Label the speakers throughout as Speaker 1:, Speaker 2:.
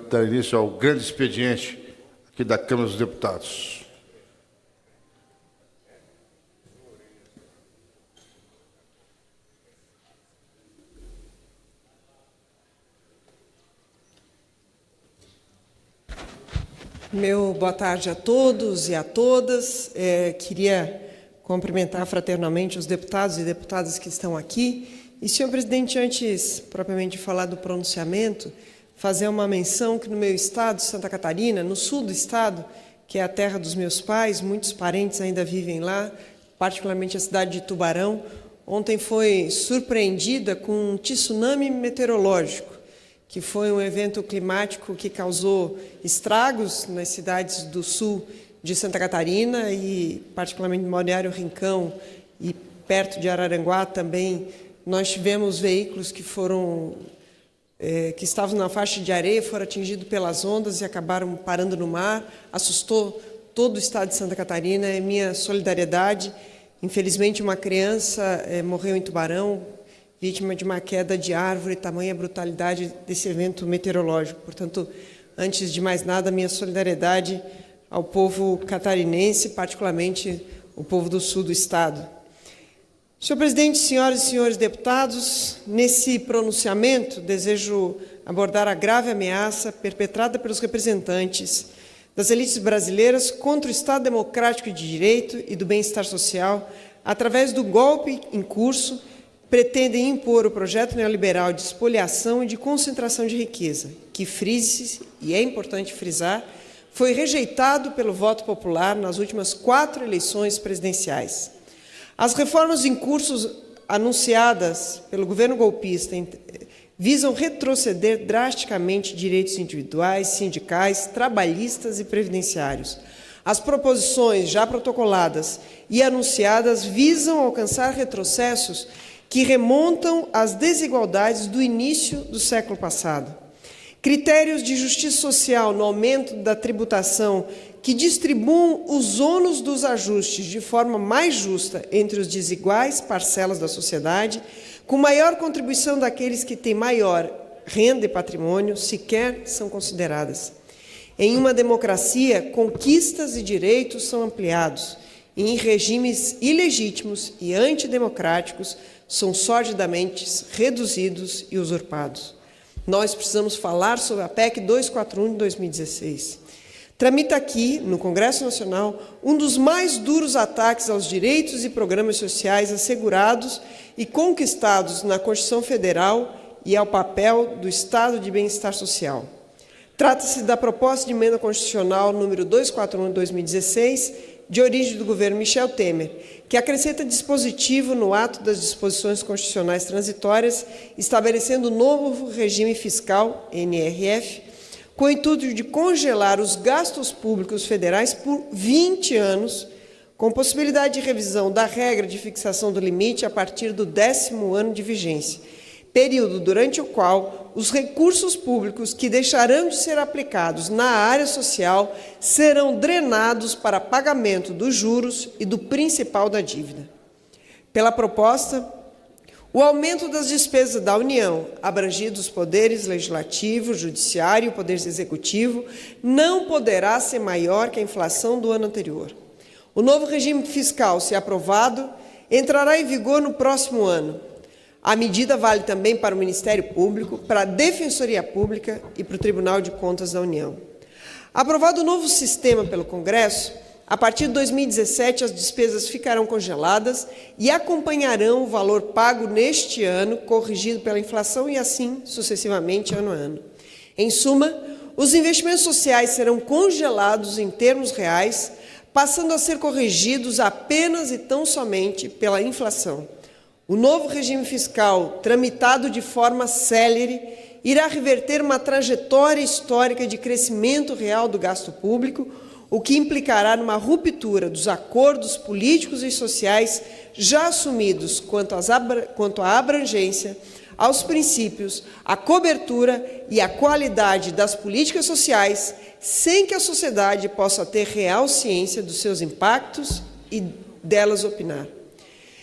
Speaker 1: dar início ao grande expediente aqui da Câmara dos Deputados.
Speaker 2: Meu boa tarde a todos e a todas. Queria cumprimentar fraternalmente os deputados e deputadas que estão aqui. E, senhor presidente, antes propriamente de falar do pronunciamento, fazer uma menção que no meu estado, Santa Catarina, no sul do estado, que é a terra dos meus pais, muitos parentes ainda vivem lá, particularmente a cidade de Tubarão, ontem foi surpreendida com um tsunami meteorológico, que foi um evento climático que causou estragos nas cidades do sul de Santa Catarina e, particularmente, no Balneário Rincão e perto de Araranguá também, nós tivemos veículos que que estavam na faixa de areia, foram atingidos pelas ondas e acabaram parando no mar, assustou todo o estado de Santa Catarina. É minha solidariedade. Infelizmente, uma criança morreu em Tubarão, vítima de uma queda de árvore, tamanha brutalidade desse evento meteorológico. Portanto, antes de mais nada, minha solidariedade ao povo catarinense, particularmente o povo do sul do estado. Senhor presidente, senhoras e senhores deputados, nesse pronunciamento desejo abordar a grave ameaça perpetrada pelos representantes das elites brasileiras contra o Estado democrático de direito e do bem-estar social, através do golpe em curso, pretendem impor o projeto neoliberal de espoliação e de concentração de riqueza, que, frise-se, e é importante frisar, foi rejeitado pelo voto popular nas últimas 4 eleições presidenciais. As reformas em curso anunciadas pelo governo golpista visam retroceder drasticamente direitos individuais, sindicais, trabalhistas e previdenciários. As proposições já protocoladas e anunciadas visam alcançar retrocessos que remontam às desigualdades do início do século passado. Critérios de justiça social no aumento da tributação que distribuam os ônus dos ajustes de forma mais justa entre os desiguais parcelas da sociedade, com maior contribuição daqueles que têm maior renda e patrimônio, sequer são consideradas. Em uma democracia, conquistas e direitos são ampliados, e em regimes ilegítimos e antidemocráticos são sordidamente reduzidos e usurpados. Nós precisamos falar sobre a PEC 241 de 2016. Tramita aqui, no Congresso Nacional, um dos mais duros ataques aos direitos e programas sociais assegurados e conquistados na Constituição Federal e ao papel do Estado de Bem-Estar Social. Trata-se da proposta de emenda constitucional número 241 de 2016, de origem do governo Michel Temer, que acrescenta dispositivo no ato das disposições constitucionais transitórias, estabelecendo novo regime fiscal, NRF, com o intuito de congelar os gastos públicos federais por 20 anos, com possibilidade de revisão da regra de fixação do limite a partir do 10º ano de vigência, período durante o qual os recursos públicos que deixarão de ser aplicados na área social serão drenados para pagamento dos juros e do principal da dívida. Pela proposta, o aumento das despesas da União, abrangidos os poderes legislativo, judiciário e poder executivo, não poderá ser maior que a inflação do ano anterior. O novo regime fiscal, se aprovado, entrará em vigor no próximo ano. A medida vale também para o Ministério Público, para a Defensoria Pública e para o Tribunal de Contas da União. Aprovado o novo sistema pelo Congresso, a partir de 2017, as despesas ficarão congeladas e acompanharão o valor pago neste ano, corrigido pela inflação, e assim sucessivamente, ano a ano. Em suma, os investimentos sociais serão congelados em termos reais, passando a ser corrigidos apenas e tão somente pela inflação. O novo regime fiscal, tramitado de forma célere, irá reverter uma trajetória histórica de crescimento real do gasto público, o que implicará numa ruptura dos acordos políticos e sociais já assumidos quanto à abrangência, aos princípios, à cobertura e à qualidade das políticas sociais, sem que a sociedade possa ter real ciência dos seus impactos e delas opinar.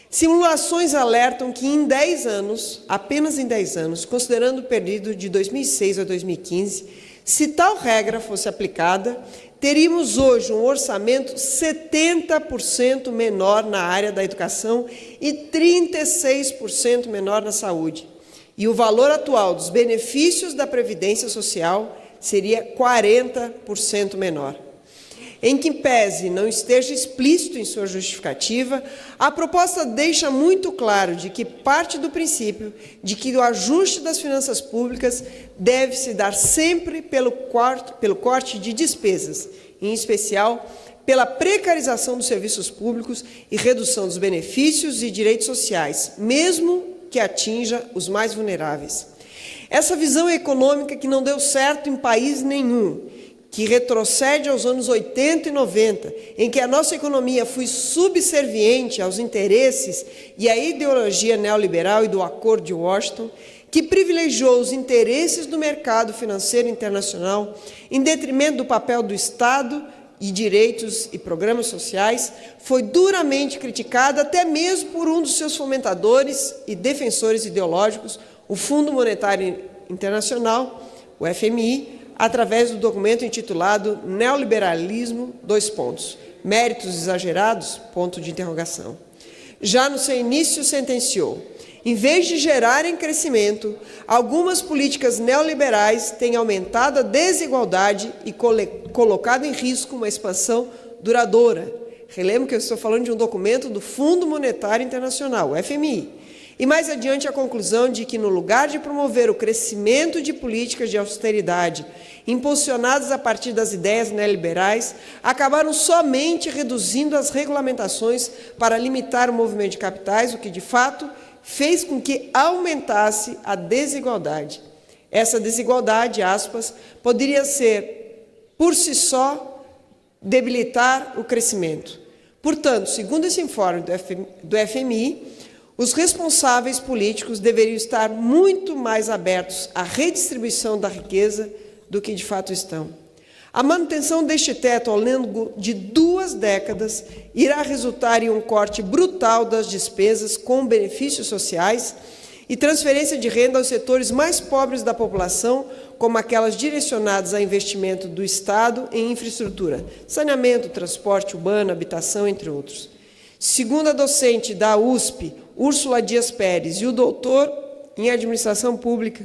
Speaker 2: Simulações alertam que em 10 anos, apenas em 10 anos, considerando o período de 2006 a 2015, Se tal regra fosse aplicada, teríamos hoje um orçamento 70% menor na área da educação e 36% menor na saúde. E o valor atual dos benefícios da Previdência Social seria 40% menor. Em que pese não esteja explícito em sua justificativa, a proposta deixa muito claro de que parte do princípio de que o ajuste das finanças públicas deve se dar sempre pelo corte de despesas, em especial pela precarização dos serviços públicos e redução dos benefícios e direitos sociais, mesmo que atinja os mais vulneráveis. Essa visão econômica que não deu certo em país nenhum, que retrocede aos anos 80 e 90, em que a nossa economia foi subserviente aos interesses e à ideologia neoliberal e do Acordo de Washington, que privilegiou os interesses do mercado financeiro internacional em detrimento do papel do Estado e direitos e programas sociais, foi duramente criticada até mesmo por um dos seus fomentadores e defensores ideológicos, o Fundo Monetário Internacional, o FMI, através do documento intitulado Neoliberalismo, méritos exagerados, ? Já no seu início sentenciou: em vez de gerarem crescimento, algumas políticas neoliberais têm aumentado a desigualdade e colocado em risco uma expansão duradoura. Relembro que eu estou falando de um documento do Fundo Monetário Internacional, o FMI. E mais adiante a conclusão de que, no lugar de promover o crescimento de políticas de austeridade impulsionadas a partir das ideias neoliberais, acabaram somente reduzindo as regulamentações para limitar o movimento de capitais, o que, de fato, fez com que aumentasse a desigualdade. Essa desigualdade, aspas, poderia ser, por si só, debilitar o crescimento. Portanto, segundo esse informe do FMI, os responsáveis políticos deveriam estar muito mais abertos à redistribuição da riqueza do que de fato estão. A manutenção deste teto ao longo de 2 décadas irá resultar em um corte brutal das despesas com benefícios sociais e transferência de renda aos setores mais pobres da população, como aquelas direcionadas a investimento do Estado em infraestrutura, saneamento, transporte urbano, habitação, entre outros. Segundo a docente da USP, Úrsula Dias Pérez, e o doutor em Administração Pública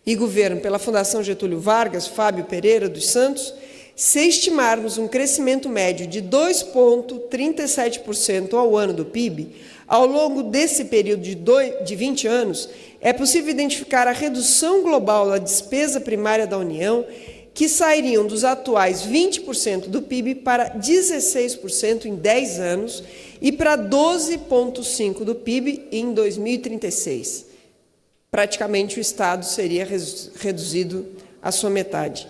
Speaker 2: e Governo pela Fundação Getúlio Vargas, Fábio Pereira dos Santos, se estimarmos um crescimento médio de 2,37% ao ano do PIB, ao longo desse período de 20 anos, é possível identificar a redução global da despesa primária da União, que sairiam dos atuais 20% do PIB para 16% em 10 anos e para 12,5% do PIB em 2036. Praticamente o Estado seria reduzido à sua metade.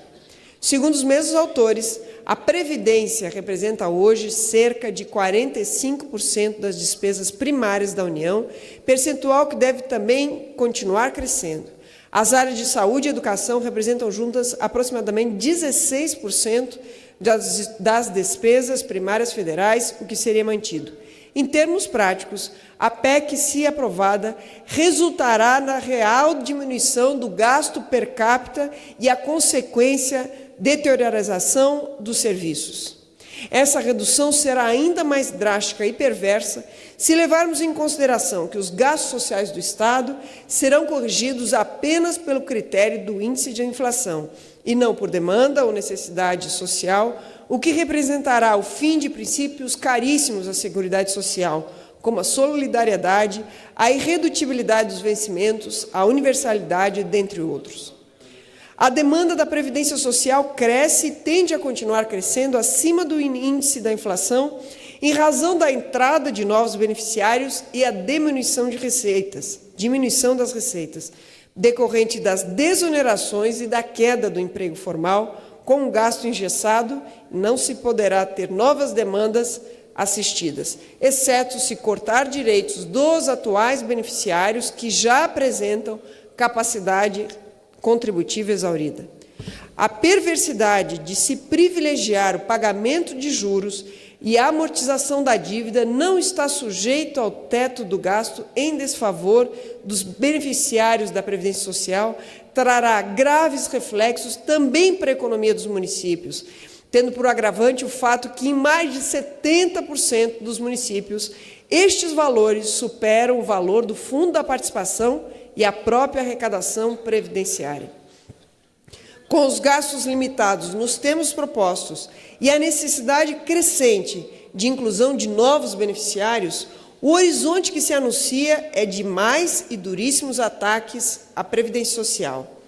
Speaker 2: Segundo os mesmos autores, a Previdência representa hoje cerca de 45% das despesas primárias da União, percentual que deve também continuar crescendo. As áreas de saúde e educação representam juntas aproximadamente 16% das despesas primárias federais, o que seria mantido. Em termos práticos, a PEC, se aprovada, resultará na real diminuição do gasto per capita e a consequência deteriorização dos serviços. Essa redução será ainda mais drástica e perversa se levarmos em consideração que os gastos sociais do Estado serão corrigidos apenas pelo critério do índice de inflação e não por demanda ou necessidade social, o que representará o fim de princípios caríssimos à Seguridade Social, como a solidariedade, a irredutibilidade dos vencimentos, a universalidade, dentre outros. A demanda da Previdência Social cresce e tende a continuar crescendo acima do índice da inflação, em razão da entrada de novos beneficiários e a diminuição das receitas, decorrente das desonerações e da queda do emprego formal. Com um gasto engessado, não se poderá ter novas demandas assistidas, exceto se cortar direitos dos atuais beneficiários que já apresentam capacidade contributiva exaurida. A perversidade de se privilegiar o pagamento de juros e a amortização da dívida não está sujeito ao teto do gasto em desfavor dos beneficiários da Previdência Social trará graves reflexos também para a economia dos municípios, tendo por agravante o fato que, em mais de 70% dos municípios, estes valores superam o valor do Fundo da Participação e a própria arrecadação previdenciária. Com os gastos limitados nos termos propostos e a necessidade crescente de inclusão de novos beneficiários, o horizonte que se anuncia é de mais e duríssimos ataques à Previdência Social.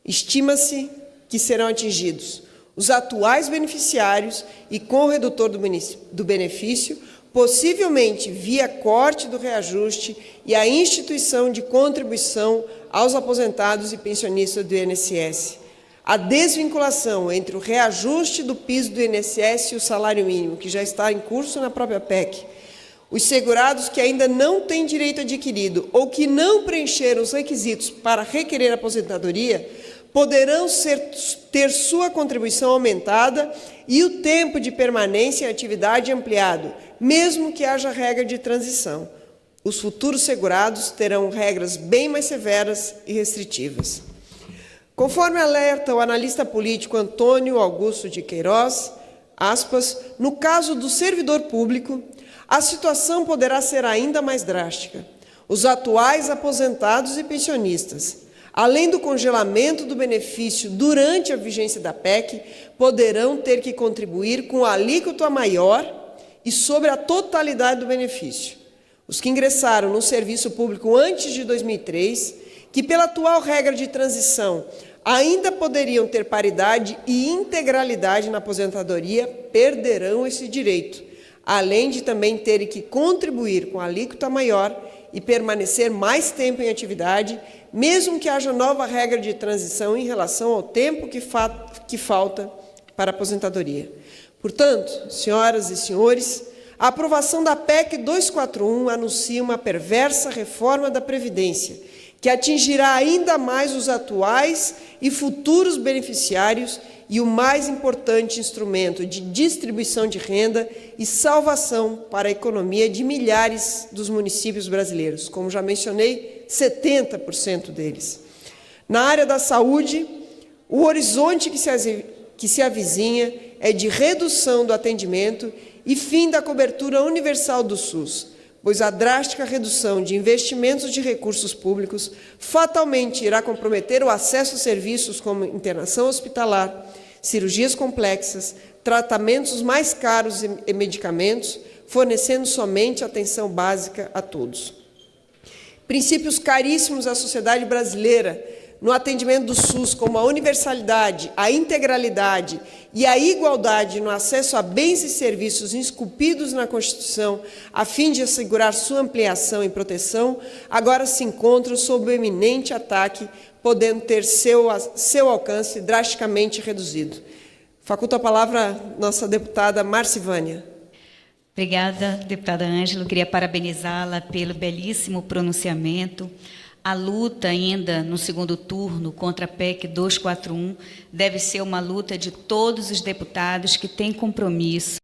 Speaker 2: Estima-se que serão atingidos os atuais beneficiários e, com o redutor do benefício, possivelmente via corte do reajuste e a instituição de contribuição aos aposentados e pensionistas do INSS. A desvinculação entre o reajuste do piso do INSS e o salário mínimo, que já está em curso na própria PEC, os segurados que ainda não têm direito adquirido ou que não preencheram os requisitos para requerer aposentadoria poderão ter sua contribuição aumentada e o tempo de permanência em atividade ampliado, mesmo que haja regra de transição. Os futuros segurados terão regras bem mais severas e restritivas. Conforme alerta o analista político Antônio Augusto de Queiroz, aspas, no caso do servidor público, a situação poderá ser ainda mais drástica. Os atuais aposentados e pensionistas, além do congelamento do benefício durante a vigência da PEC, poderão ter que contribuir com a alíquota maior e sobre a totalidade do benefício. Os que ingressaram no serviço público antes de 2003, que pela atual regra de transição ainda poderiam ter paridade e integralidade na aposentadoria, perderão esse direito, além de também terem que contribuir com a alíquota maior e permanecer mais tempo em atividade, mesmo que haja nova regra de transição em relação ao tempo que falta para a aposentadoria. Portanto, senhoras e senhores, a aprovação da PEC 241 anuncia uma perversa reforma da Previdência, que atingirá ainda mais os atuais e futuros beneficiários e o mais importante instrumento de distribuição de renda e salvação para a economia de milhares dos municípios brasileiros, como já mencionei, 70% deles. Na área da saúde, o horizonte que se avizinha é de redução do atendimento e fim da cobertura universal do SUS, pois a drástica redução de investimentos de recursos públicos fatalmente irá comprometer o acesso a serviços como internação hospitalar, cirurgias complexas, tratamentos mais caros e medicamentos, fornecendo somente atenção básica a todos. Princípios caríssimos à sociedade brasileira no atendimento do SUS, como a universalidade, a integralidade e a igualdade no acesso a bens e serviços esculpidos na Constituição, a fim de assegurar sua ampliação e proteção, agora se encontram sob eminente ataque, podendo ter seu alcance drasticamente reduzido. Faculto a palavra à nossa deputada Marcivânia.
Speaker 3: Obrigada, deputada Ângela. Eu queria parabenizá-la pelo belíssimo pronunciamento. A luta ainda no segundo turno contra a PEC 241 deve ser uma luta de todos os deputados que têm compromisso